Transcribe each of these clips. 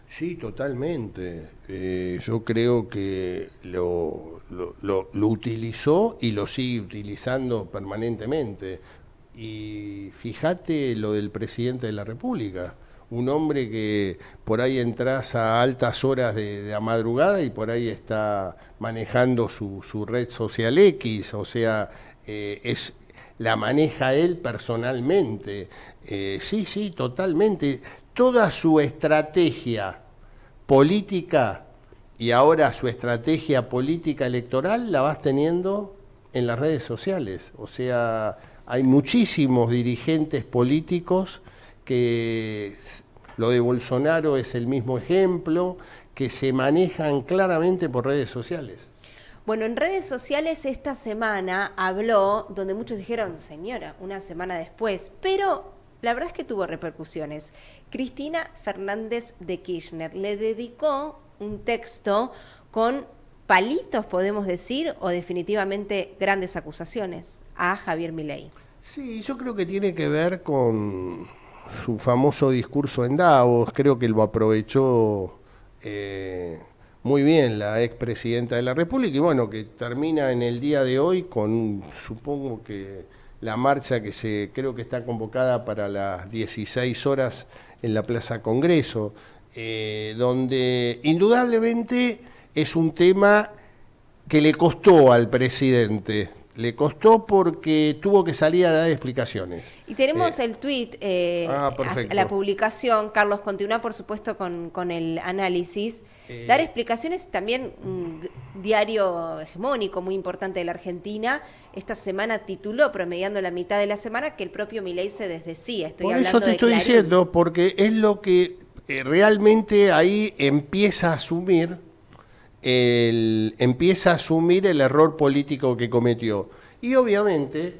Sí, totalmente. Yo creo que lo utilizó y lo sigue utilizando permanentemente. Y fíjate lo del presidente de la República, un hombre que por ahí entras a altas horas de la madrugada y por ahí está manejando su red social X, o sea, la maneja él personalmente. Sí, sí, totalmente. Toda su estrategia política y ahora su estrategia política electoral la vas teniendo en las redes sociales. O sea, hay muchísimos dirigentes políticos que lo de Bolsonaro es el mismo ejemplo, que se manejan claramente por redes sociales. Bueno, en redes sociales esta semana habló, donde muchos dijeron, señora, una semana después, pero la verdad es que tuvo repercusiones. Cristina Fernández de Kirchner le dedicó un texto con palitos, podemos decir, o definitivamente grandes acusaciones a Javier Milei. Sí, yo creo que tiene que ver con su famoso discurso en Davos, creo que lo aprovechó muy bien la expresidenta de la República y bueno, que termina en el día de hoy con, supongo que la marcha que creo que está convocada para las 16 horas en la Plaza Congreso, donde indudablemente es un tema que le costó al presidente. Le costó porque tuvo que salir a dar explicaciones. Y tenemos el tuit, la Perfecto. publicación. Carlos, continúa por supuesto con el análisis. Dar explicaciones también, un diario hegemónico muy importante de la Argentina, esta semana tituló, promediando la mitad de la semana, que el propio Milei se desdecía. Estoy Por eso hablando te de estoy Clarín. diciendo, porque es lo que realmente ahí empieza a asumir el error político que cometió. Y obviamente,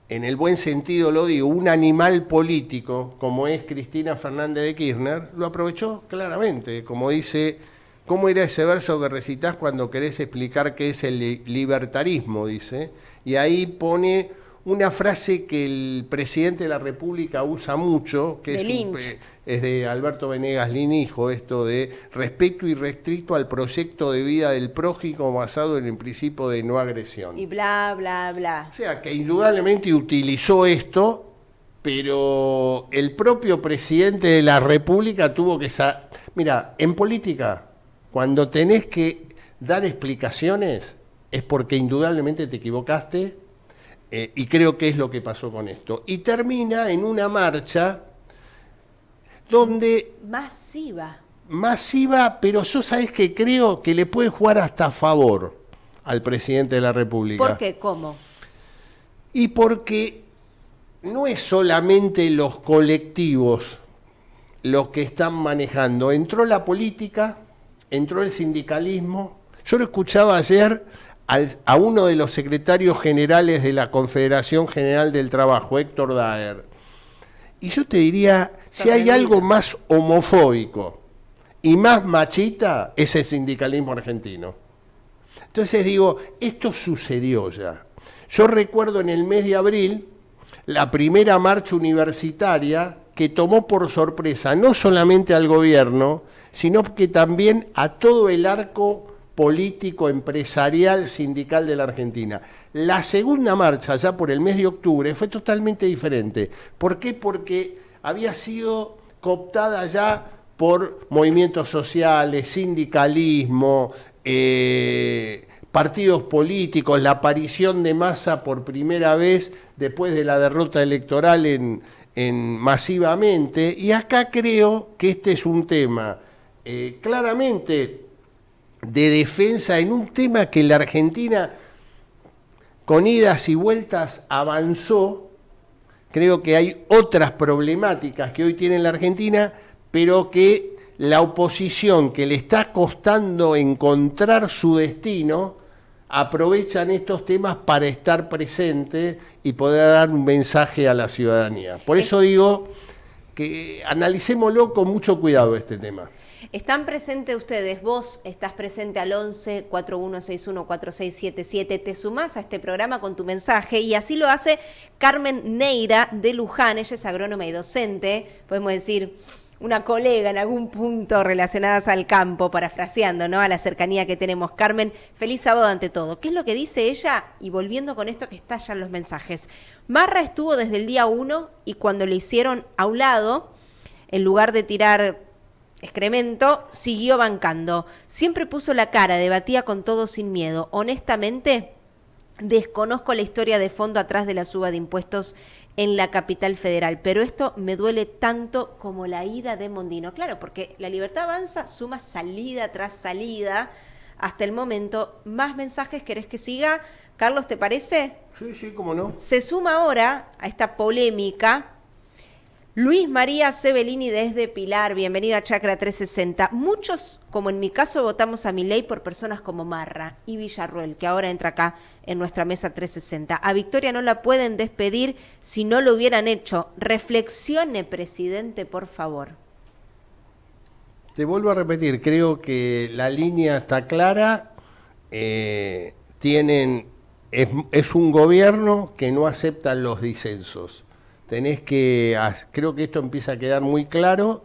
en el buen sentido lo digo, un animal político como es Cristina Fernández de Kirchner, lo aprovechó claramente, como dice, ¿cómo era ese verso que recitas cuando querés explicar qué es el libertarismo? Dice, y ahí pone una frase que el presidente de la República usa mucho, que De Lynch. es de Alberto Venegas Linijo, esto de respeto irrestricto al proyecto de vida del prójimo basado en el principio de no agresión. Y bla, bla, O bla. sea, que indudablemente utilizó esto, pero el propio presidente de la República tuvo que... Mira, en política, cuando tenés que dar explicaciones, es porque indudablemente te equivocaste, y creo que es lo que pasó con esto. Y termina en una marcha donde Masiva. masiva, pero yo sabés que creo que le puede jugar hasta a favor al presidente de la ¿Por República. qué? ¿Cómo? Y porque no es solamente los colectivos los que están manejando. Entró la política, entró el sindicalismo. Yo lo escuchaba ayer a uno de los secretarios generales de la Confederación General del Trabajo, Héctor Daer. Y yo te diría, si hay algo más homofóbico y más machista, es el sindicalismo argentino. Entonces digo, esto sucedió ya. Yo recuerdo en el mes de abril la primera marcha universitaria que tomó por sorpresa no solamente al gobierno, sino que también a todo el arco político, empresarial, sindical de la Argentina. La segunda marcha, ya por el mes de octubre, fue totalmente diferente. ¿Por qué? Porque había sido cooptada ya por movimientos sociales, sindicalismo, partidos políticos, la aparición de Massa por primera vez después de la derrota electoral masivamente, y acá creo que este es un tema claramente de defensa en un tema que la Argentina con idas y vueltas avanzó. Creo que hay otras problemáticas que hoy tiene la Argentina, pero que la oposición, que le está costando encontrar su destino, aprovechan estos temas para estar presente y poder dar un mensaje a la ciudadanía. Por eso digo que analicémoslo con mucho cuidado este tema. Están presentes ustedes, vos estás presente al 11 4161 4677, te sumás a este programa con tu mensaje y así lo hace Carmen Neira de Luján, ella es agrónoma y docente, podemos decir una colega en algún punto relacionadas al campo, parafraseando, ¿no? A la cercanía que tenemos. Carmen, feliz sábado ante todo. ¿Qué es lo que dice ella? Y volviendo con esto que estallan los mensajes. Marra estuvo desde el día 1 y cuando le hicieron a un lado, en lugar de tirar excremento, siguió bancando. Siempre puso la cara, debatía con todo sin miedo. Honestamente, desconozco la historia de fondo atrás de la suba de impuestos en la capital federal, pero esto me duele tanto como la ida de Mondino. Claro, porque La Libertad Avanza suma salida tras salida hasta el momento. ¿Más mensajes querés que siga? Carlos, ¿te parece? Sí, sí, cómo no. Se suma ahora a esta polémica Luis María Sebelini desde Pilar. Bienvenido a Chacra 360. Muchos, como en mi caso, votamos a Milei por personas como Marra y Villarruel, que ahora entra acá en nuestra mesa 360. A Victoria no la pueden despedir si no lo hubieran hecho. Reflexione, presidente, por favor. Te vuelvo a repetir, creo que la línea está clara. Es un gobierno que no acepta los disensos. Creo que esto empieza a quedar muy claro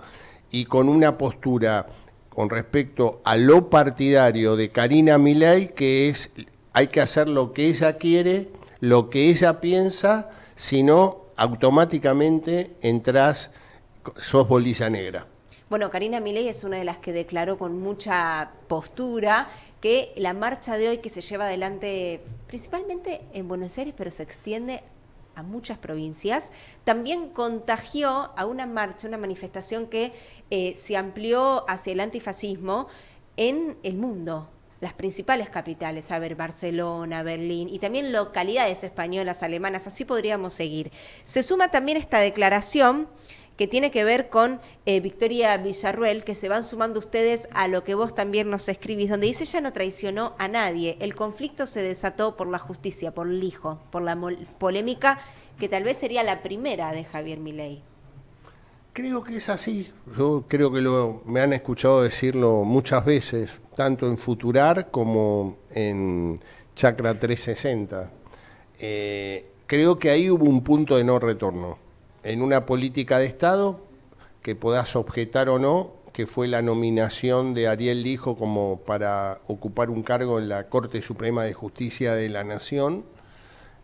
y con una postura con respecto a lo partidario de Karina Milei, que es, hay que hacer lo que ella quiere, lo que ella piensa, si no, automáticamente sos bolilla negra. Bueno, Karina Milei es una de las que declaró con mucha postura que la marcha de hoy que se lleva adelante principalmente en Buenos Aires, pero se extiende a muchas provincias, también contagió a una marcha, una manifestación que se amplió hacia el antifascismo en el mundo. Las principales capitales, a ver, Barcelona, Berlín y también localidades españolas, alemanas, así podríamos seguir. Se suma también esta declaración que tiene que ver con Victoria Villarruel, que se van sumando ustedes a lo que vos también nos escribís, donde dice: ella no traicionó a nadie, el conflicto se desató por la justicia, por el hijo, por la polémica que tal vez sería la primera de Javier Milei. Creo que es así, yo creo que me han escuchado decirlo muchas veces, tanto en Futurar como en Chacra 360. Creo que ahí hubo un punto de no retorno. En una política de Estado, que podás objetar o no, que fue la nominación de Ariel Lijo como para ocupar un cargo en la Corte Suprema de Justicia de la Nación,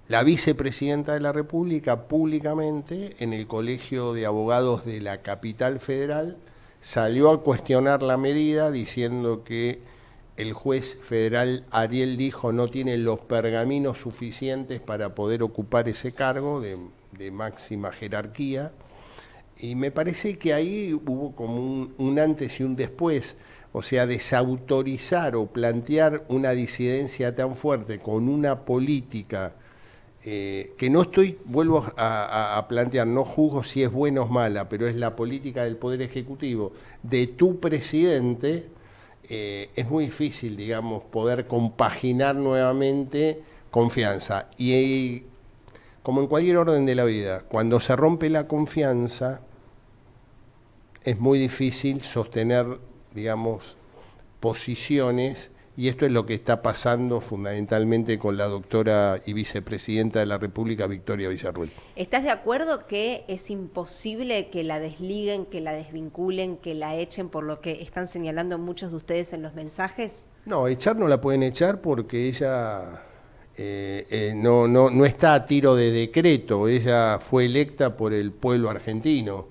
la vicepresidenta de la República públicamente en el Colegio de Abogados de la Capital Federal salió a cuestionar la medida diciendo que el juez federal Ariel Lijo no tiene los pergaminos suficientes para poder ocupar ese cargo de máxima jerarquía, y me parece que ahí hubo como un antes y un después, o sea, desautorizar o plantear una disidencia tan fuerte con una política que no vuelvo a plantear, no juzgo si es buena o mala, pero es la política del Poder Ejecutivo, de tu presidente, es muy difícil, digamos, poder compaginar nuevamente confianza. Y como en cualquier orden de la vida, cuando se rompe la confianza, es muy difícil sostener, digamos, posiciones, y esto es lo que está pasando fundamentalmente con la doctora y vicepresidenta de la República, Victoria Villarruel. ¿Estás de acuerdo que es imposible que la desliguen, que la desvinculen, que la echen por lo que están señalando muchos de ustedes en los mensajes? No, echar no la pueden echar porque ella no está a tiro de decreto, ella fue electa por el pueblo argentino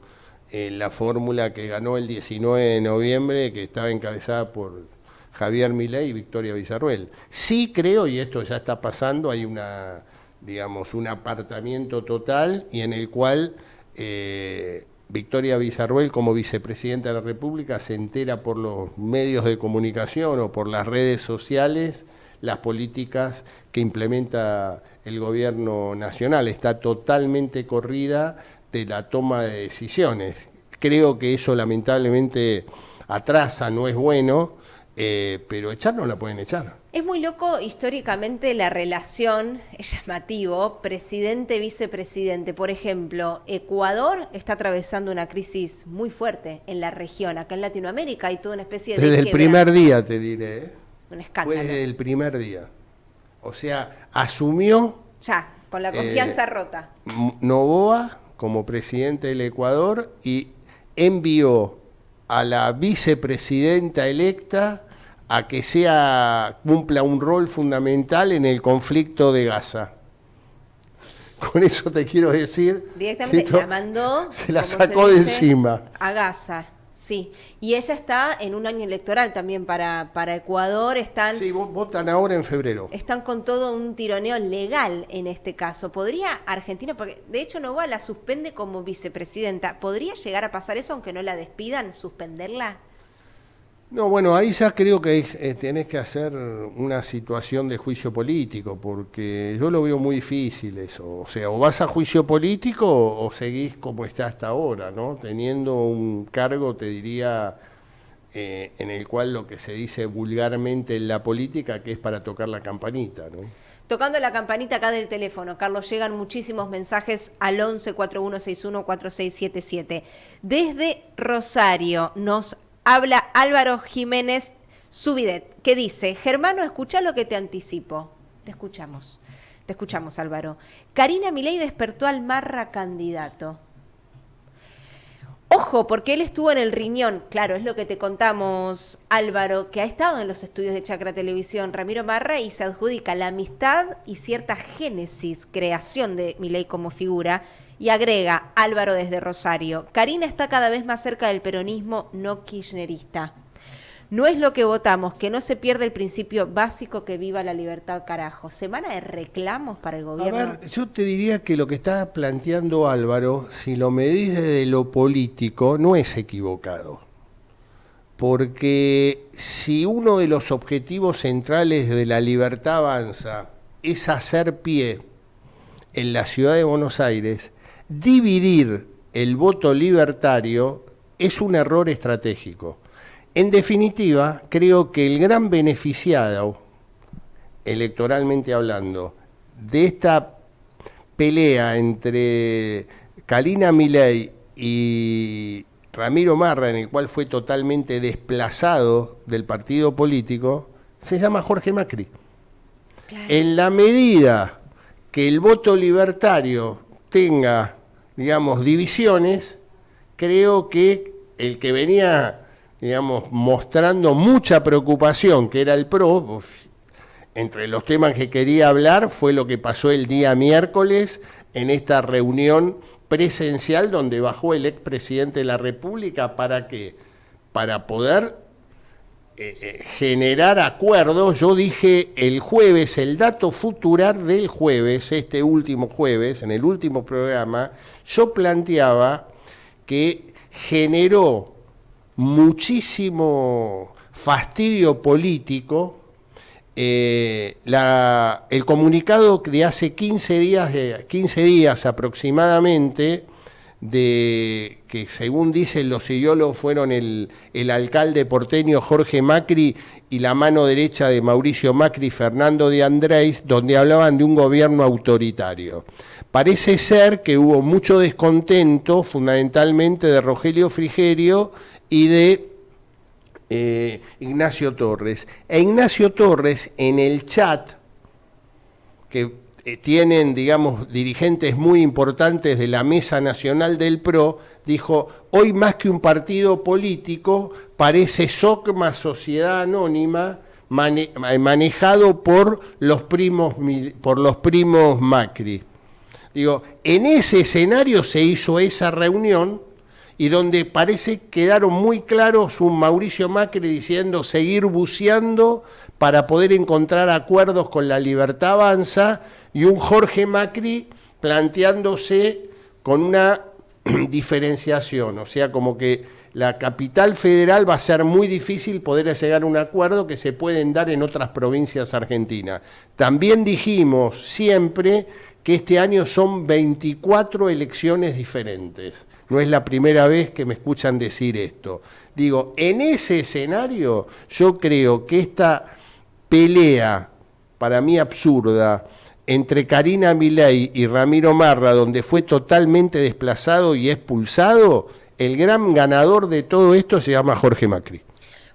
en la fórmula que ganó el 19 de noviembre, que estaba encabezada por Javier Milei y Victoria Villarruel. Sí creo, y esto ya está pasando, hay un apartamiento total y en el cual Victoria Villarruel, como vicepresidenta de la República, se entera por los medios de comunicación o por las redes sociales las políticas que implementa el gobierno nacional. Está totalmente corrida de la toma de decisiones. Creo que eso lamentablemente atrasa, no es bueno, pero echar no la pueden echar. Es muy loco históricamente la relación, es llamativo, presidente-vicepresidente. Por ejemplo, Ecuador está atravesando una crisis muy fuerte en la región. Acá en Latinoamérica hay toda una especie de... Desde el primer día, te diré. Un escándalo. Fue desde el primer día. O sea, asumió... Ya, con la confianza rota. Noboa como presidente del Ecuador y envió a la vicepresidenta electa a que cumpla un rol fundamental en el conflicto de Gaza. Con eso te quiero decir... Directamente la mandó... Se la sacó de encima. A Gaza, sí. Y ella está en un año electoral también para Ecuador. Sí, votan ahora en febrero. Están con todo un tironeo legal en este caso. ¿Podría Argentina, porque de hecho Noboa la suspende como vicepresidenta, ¿podría llegar a pasar eso aunque no la despidan, suspenderla? No, bueno, ahí ya creo que tenés que hacer una situación de juicio político, porque yo lo veo muy difícil eso. O sea, o vas a juicio político o seguís como está hasta ahora, ¿no? Teniendo un cargo, te diría, en el cual lo que se dice vulgarmente en la política, que es para tocar la campanita, ¿no? Tocando la campanita acá del teléfono, Carlos, llegan muchísimos mensajes al 11 4161 4677. Desde Rosario nos habla Álvaro Jiménez Subidet, que dice: Germano, escuchá lo que te anticipo. Te escuchamos, Álvaro. Karina Milei despertó al Marra candidato. Ojo, porque él estuvo en el riñón, claro, es lo que te contamos, Álvaro, que ha estado en los estudios de Chacra Televisión, Ramiro Marra, y se adjudica la amistad y cierta génesis, creación de Milei como figura. Y agrega Álvaro desde Rosario: Karina está cada vez más cerca del peronismo no kirchnerista. No es lo que votamos, que no se pierde el principio básico que viva la libertad, carajo. ¿Semana de reclamos para el gobierno? A ver, yo te diría que lo que está planteando Álvaro, si lo medís desde lo político, no es equivocado. Porque si uno de los objetivos centrales de la Libertad Avanza es hacer pie en la ciudad de Buenos Aires, dividir el voto libertario es un error estratégico. En definitiva, creo que el gran beneficiado, electoralmente hablando, de esta pelea entre Karina Milei y Ramiro Marra, en el cual fue totalmente desplazado del partido político, se llama Jorge Macri. Claro. En la medida que el voto libertario tenga, digamos, divisiones, creo que el que venía, digamos, mostrando mucha preocupación, que era el PRO, entre los temas que quería hablar fue lo que pasó el día miércoles en esta reunión presencial donde bajó el expresidente de la República. ¿Para qué? Para poder generar acuerdos. Yo dije el jueves, el dato futurar del jueves, este último jueves, en el último programa, yo planteaba que generó muchísimo fastidio político el comunicado de hace 15 días aproximadamente, de que según dicen los ideólogos fueron el alcalde porteño Jorge Macri y la mano derecha de Mauricio Macri, Fernando de Andrés, donde hablaban de un gobierno autoritario. Parece ser que hubo mucho descontento, fundamentalmente de Rogelio Frigerio y de Ignacio Torres. E Ignacio Torres, en el chat, que tienen, digamos, dirigentes muy importantes de la Mesa Nacional del PRO, dijo: hoy más que un partido político, parece SOCMA, Sociedad Anónima, manejado por los primos Macri. Digo, en ese escenario se hizo esa reunión, y donde parece quedaron muy claros un Mauricio Macri diciendo seguir buceando para poder encontrar acuerdos con la Libertad Avanza, y un Jorge Macri planteándose con una diferenciación, o sea, como que la capital federal va a ser muy difícil poder llegar a un acuerdo que se pueden dar en otras provincias argentinas. También dijimos siempre que este año son 24 elecciones diferentes. No es la primera vez que me escuchan decir esto. Digo, en ese escenario yo creo que esta pelea, para mí absurda, entre Karina Milei y Ramiro Marra, donde fue totalmente desplazado y expulsado, el gran ganador de todo esto se llama Jorge Macri.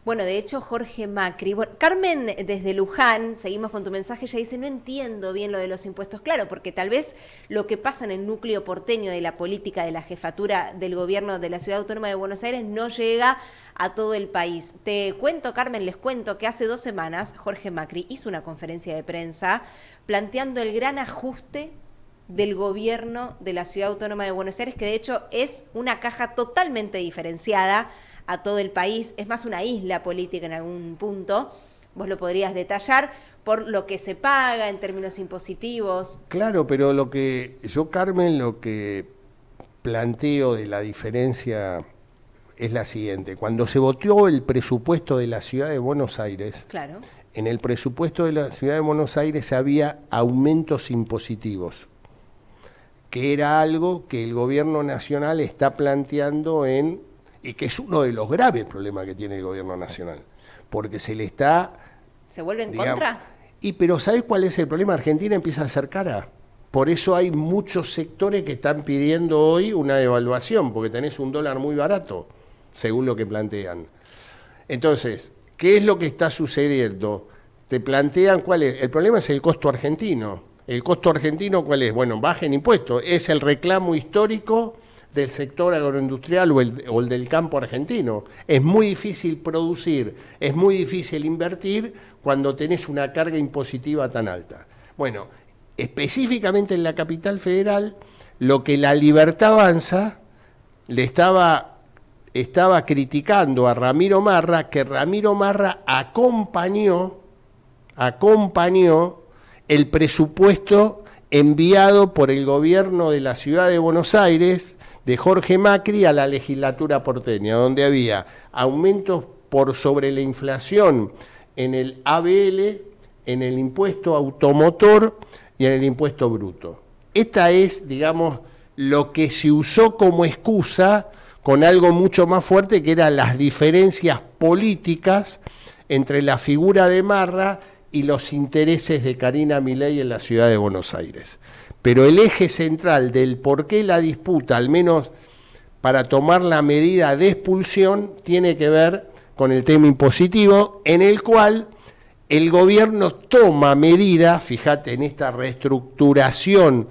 Bueno, de hecho, Jorge Macri, bueno, Carmen desde Luján, seguimos con tu mensaje, ella dice, no entiendo bien lo de los impuestos, claro, porque tal vez lo que pasa en el núcleo porteño de la política de la jefatura del gobierno de la Ciudad Autónoma de Buenos Aires no llega a todo el país. Te cuento, Carmen, les cuento que hace 2 semanas Jorge Macri hizo una conferencia de prensa planteando el gran ajuste del gobierno de la Ciudad Autónoma de Buenos Aires, que de hecho es una caja totalmente diferenciada a todo el país, es más una isla política en algún punto, vos lo podrías detallar, por lo que se paga en términos impositivos. Claro, pero lo que yo, Carmen, lo que planteo de la diferencia es la siguiente. Cuando se votó el presupuesto de la Ciudad de Buenos Aires, Claro. en el presupuesto de la Ciudad de Buenos Aires había aumentos impositivos, que era algo que el gobierno nacional está planteando y que es uno de los graves problemas que tiene el gobierno nacional, porque se le está... ¿Se vuelve en contra? Pero ¿sabés cuál es el problema? Argentina empieza a ser cara. Por eso hay muchos sectores que están pidiendo hoy una devaluación, porque tenés un dólar muy barato, según lo que plantean. Entonces, ¿qué es lo que está sucediendo? Te plantean cuál es. El problema es el costo argentino. ¿El costo argentino cuál es? Bueno, bajen impuestos. Es el reclamo histórico del sector agroindustrial o el del campo argentino. Es muy difícil producir, es muy difícil invertir cuando tenés una carga impositiva tan alta. Bueno, específicamente en la capital federal, lo que la Libertad Avanza le estaba criticando a Ramiro Marra, que Ramiro Marra acompañó el presupuesto enviado por el gobierno de la Ciudad de Buenos Aires, de Jorge Macri, a la legislatura porteña, donde había aumentos por sobre la inflación en el ABL, en el impuesto automotor y en el impuesto bruto. Esta es, digamos, lo que se usó como excusa con algo mucho más fuerte, que eran las diferencias políticas entre la figura de Marra y los intereses de Karina Milei en la Ciudad de Buenos Aires. Pero el eje central del por qué la disputa, al menos para tomar la medida de expulsión, tiene que ver con el tema impositivo, en el cual el gobierno toma medidas, fíjate en esta reestructuración,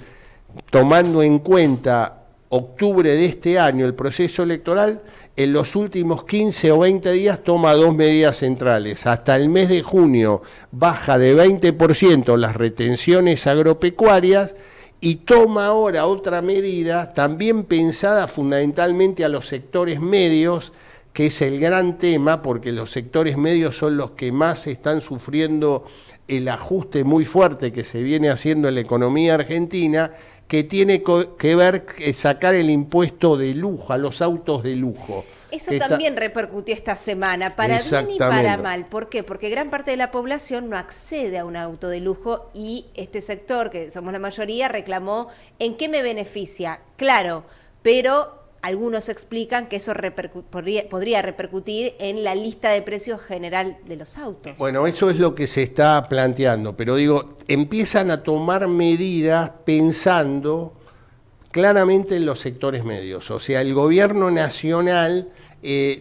tomando en cuenta octubre de este año, el proceso electoral, en los últimos 15 o 20 días toma 2 medidas centrales. Hasta el mes de junio baja de 20% las retenciones agropecuarias y toma ahora otra medida también pensada fundamentalmente a los sectores medios, que es el gran tema, porque los sectores medios son los que más están sufriendo el ajuste muy fuerte que se viene haciendo en la economía argentina, que tiene que ver sacar el impuesto de lujo, a los autos de lujo. Eso también repercutió esta semana, para bien y para mal. ¿Por qué? Porque gran parte de la población no accede a un auto de lujo y este sector, que somos la mayoría, reclamó ¿en qué me beneficia? Claro, pero algunos explican que eso podría repercutir en la lista de precios general de los autos. Bueno, eso es lo que se está planteando, pero digo, empiezan a tomar medidas pensando claramente en los sectores medios. O sea, el gobierno nacional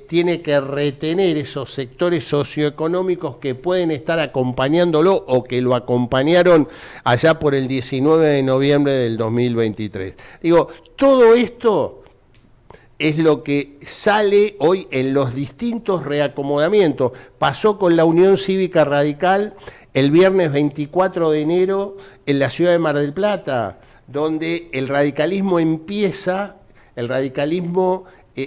tiene que retener esos sectores socioeconómicos que pueden estar acompañándolo o que lo acompañaron allá por el 19 de noviembre del 2023. Digo, todo esto es lo que sale hoy en los distintos reacomodamientos. Pasó con la Unión Cívica Radical el viernes 24 de enero en la ciudad de Mar del Plata, donde el radicalismo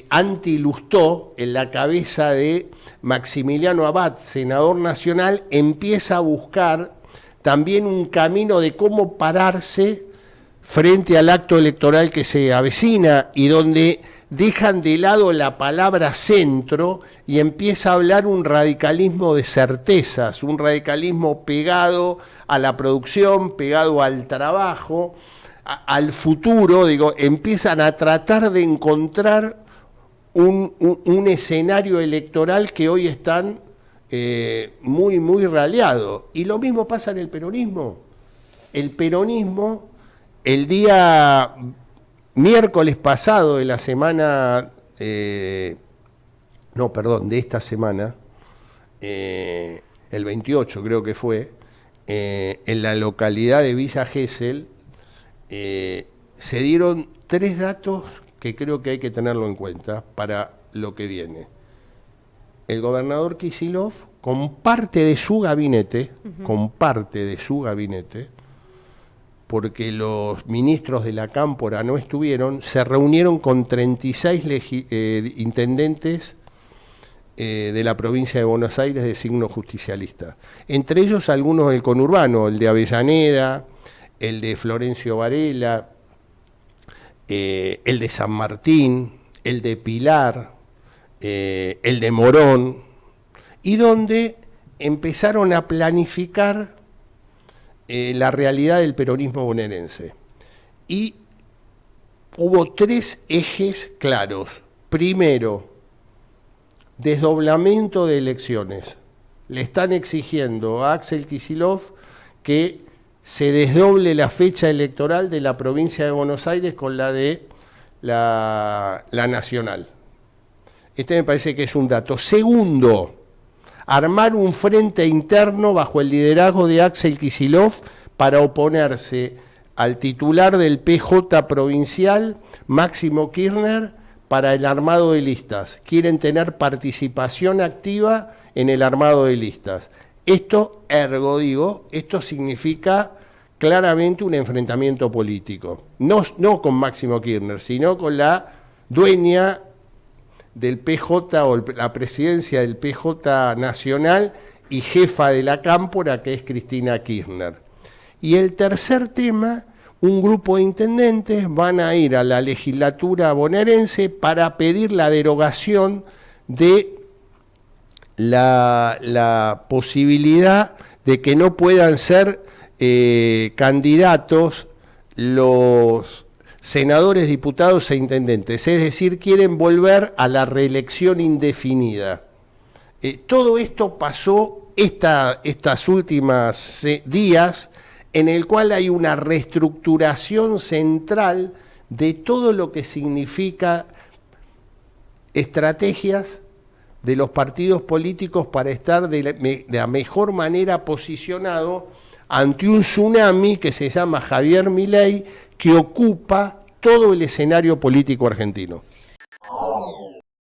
anti-Lustó, en la cabeza de Maximiliano Abad, senador nacional, empieza a buscar también un camino de cómo pararse frente al acto electoral que se avecina y donde dejan de lado la palabra centro y empieza a hablar un radicalismo de certezas, un radicalismo pegado a la producción, pegado al trabajo, al futuro. Digo, empiezan a tratar de encontrar un escenario electoral que hoy están muy, muy raleado. Y lo mismo pasa en el peronismo. El peronismo, el día miércoles pasado de la semana, de esta semana, el 28 creo que fue, en la localidad de Villa Gesell, se dieron 3 datos que creo que hay que tenerlo en cuenta para lo que viene. El gobernador Kicillof, con parte de su gabinete, porque los ministros de la Cámpora no estuvieron, se reunieron con 36 intendentes de la provincia de Buenos Aires de signo justicialista. Entre ellos algunos del conurbano, el de Avellaneda, el de Florencio Varela, el de San Martín, el de Pilar, el de Morón, y donde empezaron a planificar la realidad del peronismo bonaerense. Y hubo 3 ejes claros. Primero, desdoblamiento de elecciones. Le están exigiendo a Axel Kicillof que se desdoble la fecha electoral de la provincia de Buenos Aires con la de la nacional. Este me parece que es un dato. Segundo, armar un frente interno bajo el liderazgo de Axel Kicillof para oponerse al titular del PJ provincial, Máximo Kirchner, para el armado de listas. Quieren tener participación activa en el armado de listas. Esto, esto significa claramente un enfrentamiento político. No con Máximo Kirchner, sino con la dueña del PJ o la presidencia del PJ nacional y jefa de la Cámpora, que es Cristina Kirchner. Y el tercer tema, un grupo de intendentes van a ir a la legislatura bonaerense para pedir la derogación de la posibilidad de que no puedan ser candidatos los senadores, diputados e intendentes, es decir, quieren volver a la reelección indefinida. Todo esto pasó estas últimas días, en el cual hay una reestructuración central de todo lo que significa estrategias de los partidos políticos para estar de la mejor manera posicionado ante un tsunami que se llama Javier Milei, que ocupa todo el escenario político argentino.